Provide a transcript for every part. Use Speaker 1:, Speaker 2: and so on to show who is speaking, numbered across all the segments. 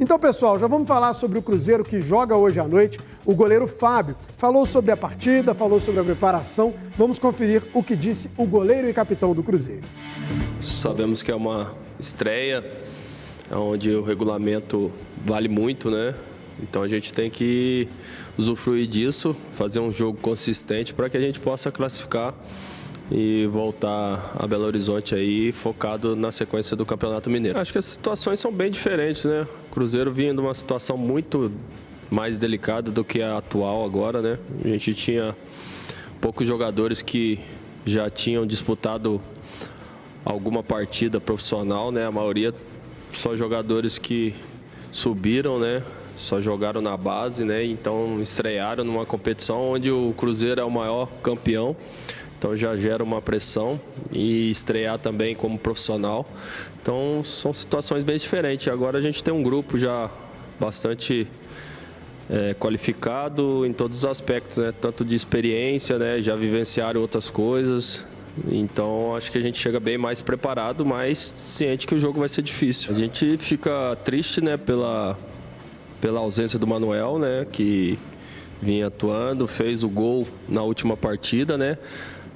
Speaker 1: Então, pessoal, já vamos falar sobre o Cruzeiro que joga hoje à noite. O goleiro Fábio falou sobre a partida, falou sobre a preparação. Vamos conferir o que disse o goleiro e capitão do Cruzeiro.
Speaker 2: Sabemos que é uma estreia, onde o regulamento vale muito, né? Então a gente tem que usufruir disso, fazer um jogo consistente para que a gente possa classificar e voltar a Belo Horizonte aí focado na sequência do Campeonato Mineiro. Acho que as situações são bem diferentes, né? O Cruzeiro vinha de uma situação muito mais delicada do que a atual agora, né? A gente tinha poucos jogadores que já tinham disputado alguma partida profissional, né? A maioria só jogadores que subiram, né? Só jogaram na base, né? Então estrearam numa competição onde o Cruzeiro é o maior campeão. Então já gera uma pressão e estrear também como profissional. Então são situações bem diferentes. Agora a gente tem um grupo já bastante qualificado em todos os aspectos, né? Tanto de experiência, né? Já vivenciaram outras coisas. Então acho que a gente chega bem mais preparado, mas ciente que o jogo vai ser difícil. A gente fica triste, né? Pela ausência do Manuel, né? Que vinha atuando, fez o gol na última partida, né?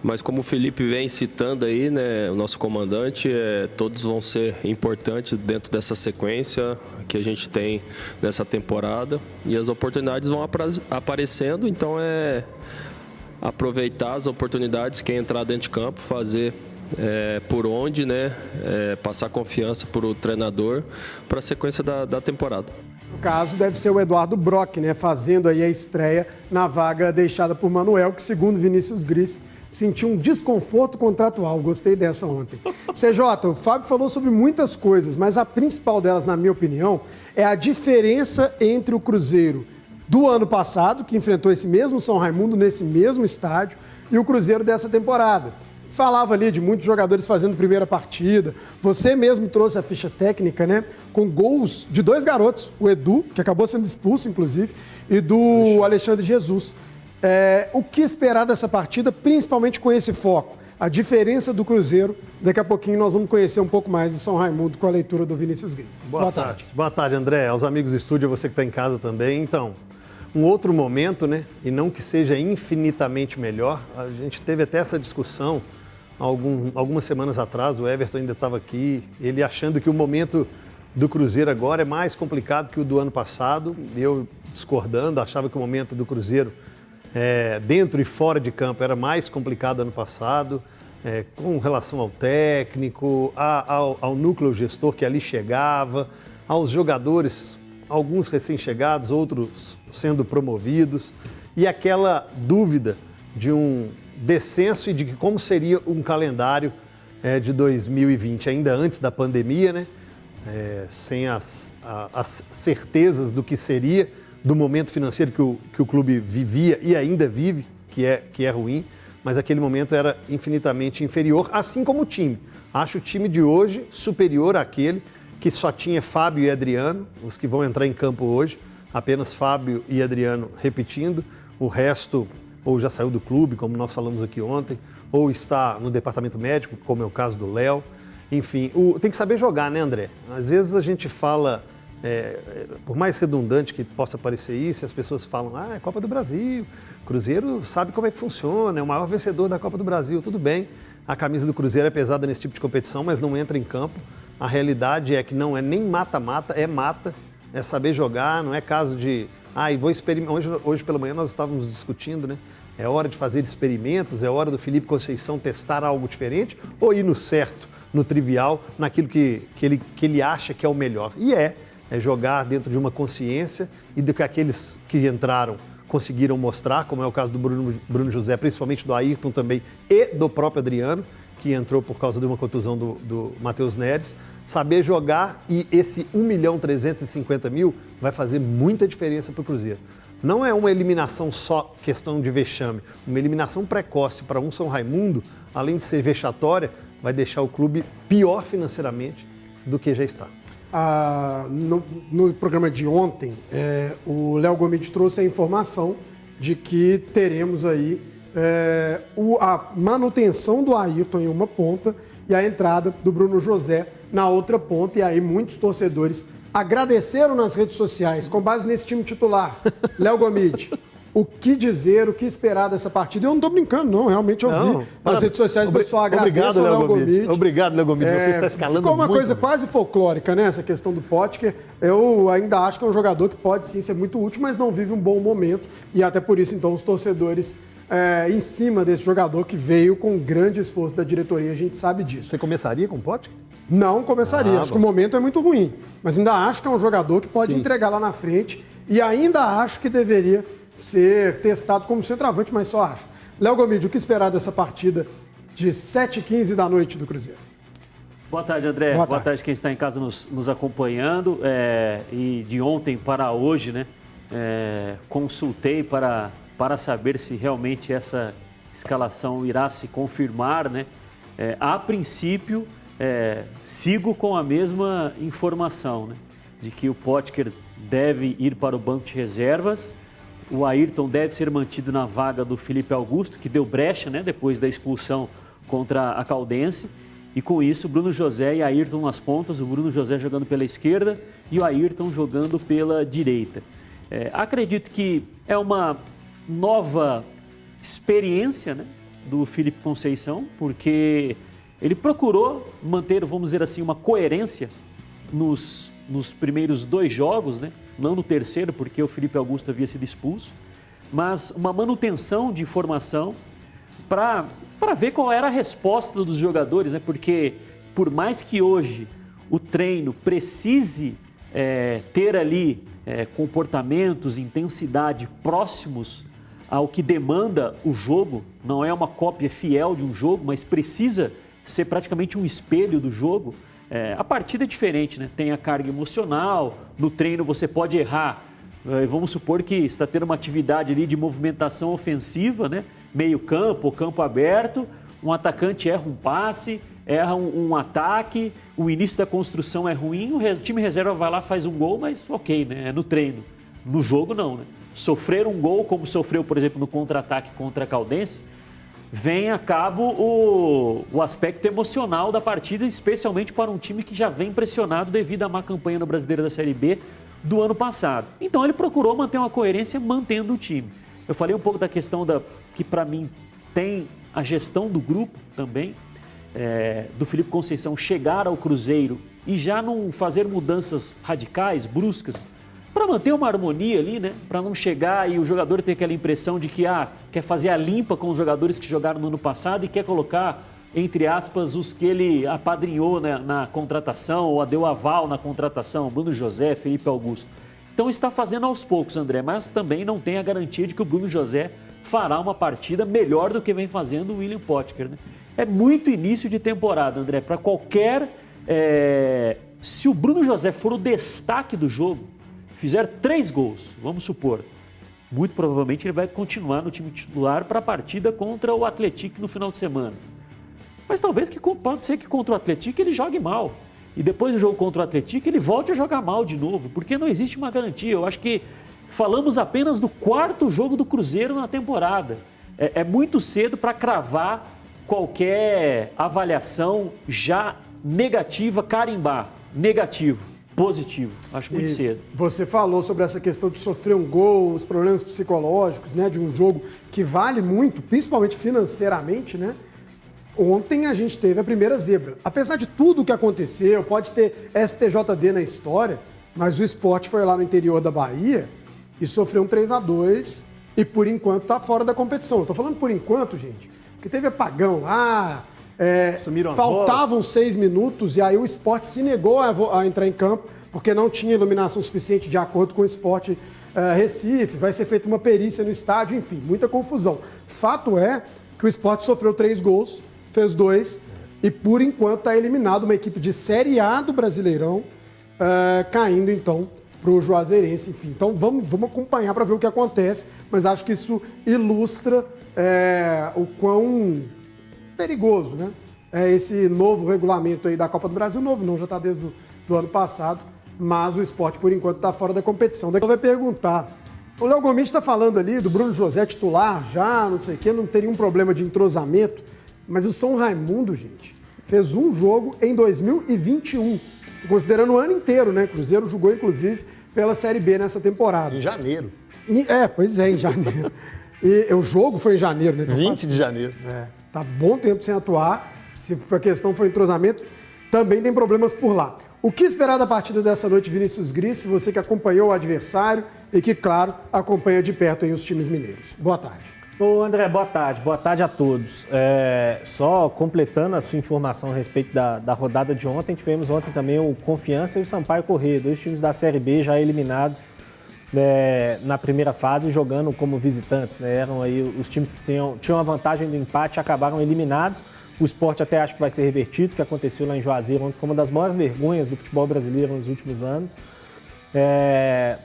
Speaker 2: Mas como o Felipe vem citando aí, né, o nosso comandante, todos vão ser importantes dentro dessa sequência que a gente tem nessa temporada. E as oportunidades vão aparecendo, então aproveitar as oportunidades, quem entrar dentro de campo, fazer por onde, né, passar confiança para o treinador para a sequência da temporada.
Speaker 1: No caso, deve ser o Eduardo Brock, né, fazendo aí a estreia na vaga deixada por Manuel, que segundo Vinícius Gris, sentiu um desconforto contratual. Gostei dessa ontem. CJ, o Fábio falou sobre muitas coisas, mas a principal delas, na minha opinião, é a diferença entre o Cruzeiro do ano passado, que enfrentou esse mesmo São Raimundo nesse mesmo estádio, e o Cruzeiro dessa temporada. Falava ali de muitos jogadores fazendo primeira partida. Você mesmo trouxe a ficha técnica, né? Com gols de dois garotos, o Edu, que acabou sendo expulso, inclusive, e do Alexandre Jesus. O que esperar dessa partida, principalmente com esse foco? A diferença do Cruzeiro. Daqui a pouquinho nós vamos conhecer um pouco mais do São Raimundo com a leitura do Vinícius Gris.
Speaker 3: Boa tarde. Boa tarde, André. Aos amigos do estúdio, você que está em casa também. Então, um outro momento, né? E não que seja infinitamente melhor. A gente teve até essa discussão algumas semanas atrás. O Everton ainda estava aqui, ele achando que o momento do Cruzeiro agora é mais complicado que o do ano passado. Eu discordando, achava que o momento do Cruzeiro dentro e fora de campo era mais complicado ano passado, com relação ao técnico, ao núcleo gestor que ali chegava, aos jogadores, alguns recém-chegados, outros sendo promovidos, e aquela dúvida de um descenso e de como seria um calendário de 2020, ainda antes da pandemia, né? Sem as certezas do que seria, do momento financeiro que o clube vivia e ainda vive, que é ruim, mas aquele momento era infinitamente inferior, assim como o time. Acho o time de hoje superior àquele que só tinha Fábio e Adriano, os que vão entrar em campo hoje, apenas Fábio e Adriano repetindo, o resto ou já saiu do clube, como nós falamos aqui ontem, ou está no departamento médico, como é o caso do Léo. Enfim, tem que saber jogar, né, André? Às vezes a gente fala... por mais redundante que possa parecer isso, as pessoas falam, é Copa do Brasil, Cruzeiro sabe como é que funciona, é o maior vencedor da Copa do Brasil, tudo bem, a camisa do Cruzeiro é pesada nesse tipo de competição, mas não entra em campo, a realidade é que não é nem mata-mata, é mata, é saber jogar, não é caso de, e vou experimentar, hoje pela manhã nós estávamos discutindo, né, é hora de fazer experimentos, é hora do Felipe Conceição testar algo diferente, ou ir no certo, no trivial, naquilo que ele acha que é o melhor, e é jogar dentro de uma consciência e do que aqueles que entraram conseguiram mostrar, como é o caso do Bruno José, principalmente do Ayrton também e do próprio Adriano, que entrou por causa de uma contusão do Matheus Neres. Saber jogar e esse 1.350.000 vai fazer muita diferença para o Cruzeiro. Não é uma eliminação só questão de vexame, uma eliminação precoce para um São Raimundo, além de ser vexatória, vai deixar o clube pior financeiramente do que já está.
Speaker 1: No programa de ontem, o Léo Gomes trouxe a informação de que teremos aí a manutenção do Ayrton em uma ponta e a entrada do Bruno José na outra ponta. E aí muitos torcedores agradeceram nas redes sociais, com base nesse time titular, Léo Gomide. O que dizer, o que esperar dessa partida? Eu não estou brincando, não. Realmente eu vi nas redes sociais o pessoal agradece ao Léo Gomide.
Speaker 3: Obrigado, Léo Gomide. Você está escalando muito.
Speaker 1: Ficou uma coisa quase folclórica, né? Essa questão do Potker. Eu ainda acho que é um jogador que pode sim ser muito útil, mas não vive um bom momento. E até por isso, então, os torcedores em cima desse jogador que veio com grande esforço da diretoria. A gente sabe disso.
Speaker 3: Você começaria com o Potker?
Speaker 1: Não começaria. Acho que o momento é muito ruim. Mas ainda acho que é um jogador que pode entregar lá na frente. E ainda acho que deveria ser testado como centroavante, mas só acho. Léo Gomide, o que esperar dessa partida de 7h15 da noite do Cruzeiro?
Speaker 4: Boa tarde, André. Boa tarde quem está em casa nos acompanhando. E de ontem para hoje, né, consultei para saber se realmente essa escalação irá se confirmar, né? A princípio, sigo com a mesma informação, né, de que o Potker deve ir para o banco de reservas. O Ayrton deve ser mantido na vaga do Felipe Augusto, que deu brecha, né, depois da expulsão contra a Caldense. E com isso, Bruno José e Ayrton nas pontas, o Bruno José jogando pela esquerda e o Ayrton jogando pela direita. Acredito que é uma nova experiência, né, do Felipe Conceição, porque ele procurou manter, vamos dizer assim, uma coerência nos primeiros 2 jogos, né? Não no terceiro, porque o Felipe Augusto havia sido expulso, mas uma manutenção de formação para ver qual era a resposta dos jogadores, né? Porque por mais que hoje o treino precise ter ali comportamentos, intensidade próximos ao que demanda o jogo, não é uma cópia fiel de um jogo, mas precisa ser praticamente um espelho do jogo. A partida é diferente, né? Tem a carga emocional, no treino você pode errar. Vamos supor que está tendo uma atividade ali de movimentação ofensiva, né? Meio campo, campo aberto, um atacante erra um passe, erra um ataque, o início da construção é ruim, o time reserva vai lá, faz um gol, mas ok, né? É no treino. No jogo não, né? Sofrer um gol, como sofreu, por exemplo, no contra-ataque contra a Caldense, vem a cabo o aspecto emocional da partida, especialmente para um time que já vem pressionado devido à má campanha no Brasileiro da Série B do ano passado. Então ele procurou manter uma coerência mantendo o time. Eu falei um pouco da questão que para mim tem a gestão do grupo também, do Felipe Conceição chegar ao Cruzeiro e já não fazer mudanças radicais, bruscas, para manter uma harmonia ali, né? Para não chegar e o jogador ter aquela impressão de que quer fazer a limpa com os jogadores que jogaram no ano passado e quer colocar, entre aspas, os que ele apadrinhou, né, na contratação ou deu aval na contratação, Bruno José, Felipe Augusto. Então está fazendo aos poucos, André, mas também não tem a garantia de que o Bruno José fará uma partida melhor do que vem fazendo o William Potker, né? É muito início de temporada, André, para qualquer... Se o Bruno José for o destaque do jogo, fizer 3 gols, vamos supor, muito provavelmente ele vai continuar no time titular para a partida contra o Atlético no final de semana. Mas talvez pode ser que contra o Atlético ele jogue mal. E depois do jogo contra o Atlético ele volte a jogar mal de novo, porque não existe uma garantia. Eu acho que falamos apenas do 4º jogo do Cruzeiro na temporada. É muito cedo para cravar qualquer avaliação já negativa, carimbar, negativo. Positivo, acho muito cedo.
Speaker 1: Você falou sobre essa questão de sofrer um gol, os problemas psicológicos, né, de um jogo que vale muito, principalmente financeiramente, né? Ontem a gente teve a primeira zebra. Apesar de tudo o que aconteceu, pode ter STJD na história, mas o Sport foi lá no interior da Bahia e sofreu um 3-2 e por enquanto está fora da competição. Estou falando por enquanto, gente, porque teve apagão lá. Faltavam 6 minutos e aí o Sport se negou a entrar em campo porque não tinha iluminação suficiente de acordo com o Sport Recife. Vai ser feita uma perícia no estádio, enfim, muita confusão. Fato é que o Sport sofreu 3 gols, fez 2 e por enquanto está eliminado, uma equipe de Série A do Brasileirão, caindo então para o Juazeirense. Enfim, então vamos acompanhar para ver o que acontece, mas acho que isso ilustra o quão perigoso, né? Esse novo regulamento aí da Copa do Brasil, novo não, já está desde o ano passado, mas o Sport, por enquanto, está fora da competição. Daqui vai perguntar, o Léo Gomide está falando ali do Bruno José titular já, não sei o quê, não teria um problema de entrosamento, mas o São Raimundo, gente, fez um jogo em 2021 considerando o ano inteiro, né? Cruzeiro jogou, inclusive, pela Série B nessa temporada.
Speaker 3: Em janeiro.
Speaker 1: Pois é, em janeiro. E o jogo foi em janeiro, né?
Speaker 3: 20 de janeiro.
Speaker 1: Tá bom tempo sem atuar. Se a questão foi entrosamento, também tem problemas por lá. O que esperar da partida dessa noite, Vinícius Gris, você que acompanhou o adversário e que, claro, acompanha de perto aí os times mineiros? Boa tarde.
Speaker 5: Ô André, boa tarde a todos. Só completando a sua informação a respeito da rodada de ontem, tivemos ontem também o Confiança e o Sampaio Corrêa, 2 times da Série B já eliminados na primeira fase, jogando como visitantes, né? Eram aí os times que tinham a vantagem do empate e acabaram eliminados. O Sport até acho que vai ser revertido, que aconteceu lá em Juazeiro, onde foi uma das maiores vergonhas do futebol brasileiro nos últimos anos.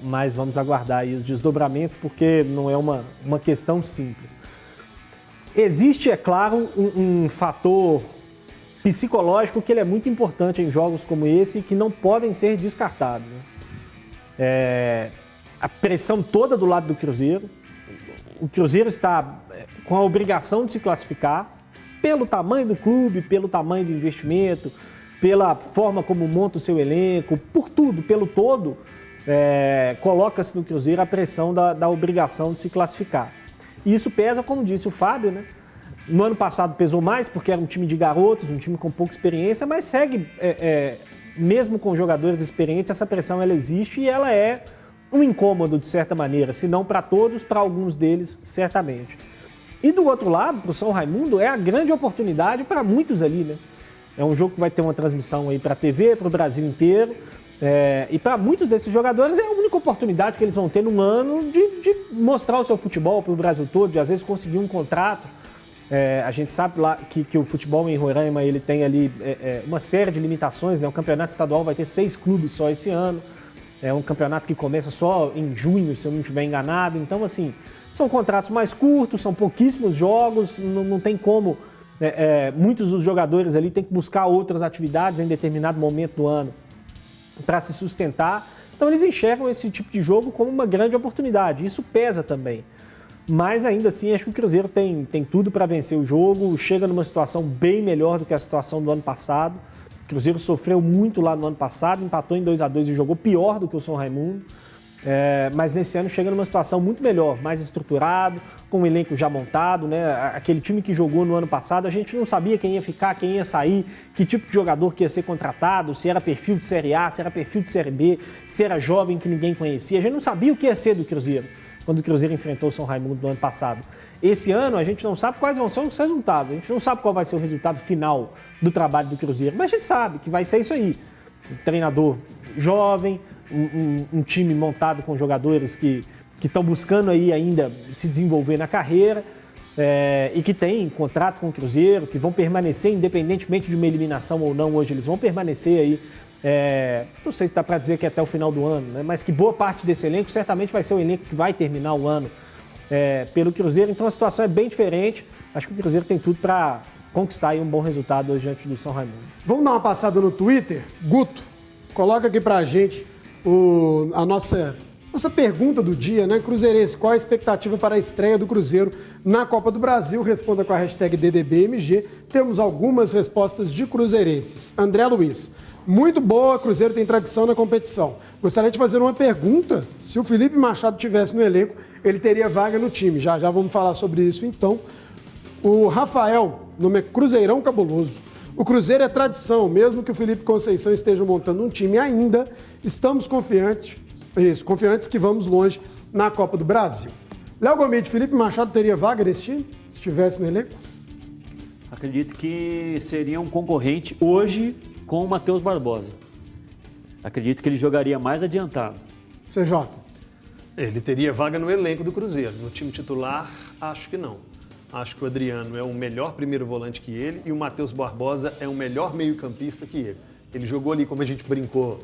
Speaker 5: Mas vamos aguardar aí os desdobramentos, porque não é uma questão simples. Existe, é claro, um fator psicológico que ele é muito importante em jogos como esse e que não podem ser descartados, né? A pressão toda do lado do Cruzeiro. O Cruzeiro está com a obrigação de se classificar pelo tamanho do clube, pelo tamanho do investimento, pela forma como monta o seu elenco, por tudo, pelo todo, coloca-se no Cruzeiro a pressão da obrigação de se classificar. E isso pesa, como disse o Fábio, né? No ano passado pesou mais, porque era um time de garotos, um time com pouca experiência, mas segue, mesmo com jogadores experientes, essa pressão ela existe e ela é um incômodo, de certa maneira, se não para todos, para alguns deles, certamente. E do outro lado, para o São Raimundo, é a grande oportunidade para muitos ali, né? É um jogo que vai ter uma transmissão aí para a TV, para o Brasil inteiro. E para muitos desses jogadores é a única oportunidade que eles vão ter num ano de mostrar o seu futebol para o Brasil todo, de às vezes conseguir um contrato. A gente sabe lá que o futebol em Roraima ele tem ali uma série de limitações, né? O campeonato estadual vai ter 6 clubes só esse ano. É um campeonato que começa só em junho, se eu não estiver enganado. Então, assim, são contratos mais curtos, são pouquíssimos jogos, não tem como. Muitos dos jogadores ali têm que buscar outras atividades em determinado momento do ano para se sustentar. Então, eles enxergam esse tipo de jogo como uma grande oportunidade. Isso pesa também. Mas, ainda assim, acho que o Cruzeiro tem tudo para vencer o jogo, chega numa situação bem melhor do que a situação do ano passado. O Cruzeiro sofreu muito lá no ano passado, empatou em 2-2 e jogou pior do que o São Raimundo. Mas nesse ano chega numa situação muito melhor, mais estruturado, com um elenco já montado, né? Aquele time que jogou no ano passado, a gente não sabia quem ia ficar, quem ia sair, que tipo de jogador que ia ser contratado, se era perfil de Série A, se era perfil de Série B, se era jovem que ninguém conhecia. A gente não sabia o que ia ser do Cruzeiro, quando o Cruzeiro enfrentou o São Raimundo no ano passado. Esse ano a gente não sabe quais vão ser os resultados, a gente não sabe qual vai ser o resultado final do trabalho do Cruzeiro, mas a gente sabe que vai ser isso aí. Um treinador jovem, um time montado com jogadores que estão buscando aí ainda se desenvolver na carreira e que tem contrato com o Cruzeiro, que vão permanecer independentemente de uma eliminação ou não hoje, eles vão permanecer aí, não sei se dá para dizer que até o final do ano, né? Mas que boa parte desse elenco certamente vai ser o elenco que vai terminar o ano pelo Cruzeiro, então a situação é bem diferente. Acho que o Cruzeiro tem tudo para conquistar aí um bom resultado hoje diante do São Raimundo.
Speaker 1: Vamos dar uma passada no Twitter? Guto, coloca aqui pra gente a nossa pergunta do dia, né? Cruzeirense, qual a expectativa para a estreia do Cruzeiro na Copa do Brasil? Responda com a hashtag DDBMG. Temos algumas respostas de cruzeirenses. André Luiz, muito boa, Cruzeiro tem tradição na competição. Gostaria de fazer uma pergunta. Se o Felipe Machado tivesse no elenco, ele teria vaga no time. Já vamos falar sobre isso então. O Rafael, nome é Cruzeirão Cabuloso. O Cruzeiro é tradição, mesmo que o Felipe Conceição esteja montando um time ainda, estamos confiantes que vamos longe na Copa do Brasil. Léo Gomes, Felipe Machado teria vaga nesse time, se estivesse no elenco?
Speaker 4: Acredito que seria um concorrente hoje com o Matheus Barbosa. Acredito que ele jogaria mais adiantado.
Speaker 1: CJ.
Speaker 3: Ele teria vaga no elenco do Cruzeiro. No time titular, acho que não. Acho que o Adriano é um melhor primeiro volante que ele e o Matheus Barbosa é um melhor meio-campista que ele. Ele jogou ali, como a gente brincou,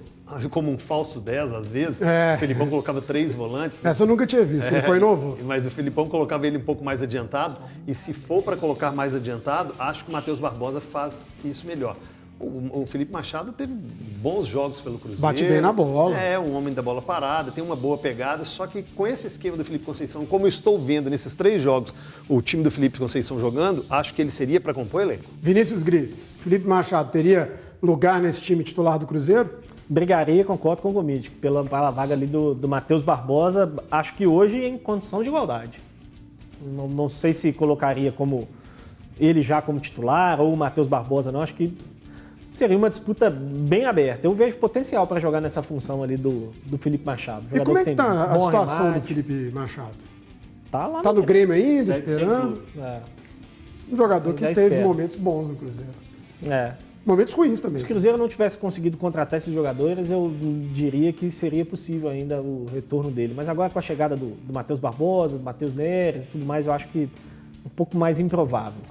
Speaker 3: como um falso 10 às vezes. O Felipão colocava 3 volantes. Né?
Speaker 1: Essa eu nunca tinha visto, não foi novo.
Speaker 3: Mas o Felipão colocava ele um pouco mais adiantado. E se for para colocar mais adiantado, acho que o Matheus Barbosa faz isso melhor. O Felipe Machado teve bons jogos pelo Cruzeiro.
Speaker 1: Bate bem na bola.
Speaker 3: É, um homem da bola parada, tem uma boa pegada, só que com esse esquema do Felipe Conceição, como eu estou vendo nesses 3 jogos o time do Felipe Conceição jogando, acho que ele seria para compor elenco.
Speaker 1: Vinícius Gris, Felipe Machado teria lugar nesse time titular do Cruzeiro?
Speaker 5: Brigaria, concordo com o Gomide, pela vaga ali do Matheus Barbosa, acho que hoje em condição de igualdade. Não sei se colocaria como ele já como titular ou o Matheus Barbosa, não. Acho que seria uma disputa bem aberta. Eu vejo potencial para jogar nessa função ali do Felipe Machado.
Speaker 1: E como é que está a situação do Felipe Machado? Tá no Grêmio ainda, esperando? Um jogador que teve momentos bons no Cruzeiro. Momentos ruins também.
Speaker 5: Se o Cruzeiro não tivesse conseguido contratar esses jogadores, eu diria que seria possível ainda o retorno dele. Mas agora com a chegada do Matheus Barbosa, do Matheus Neres e tudo mais, eu acho que um pouco mais improvável.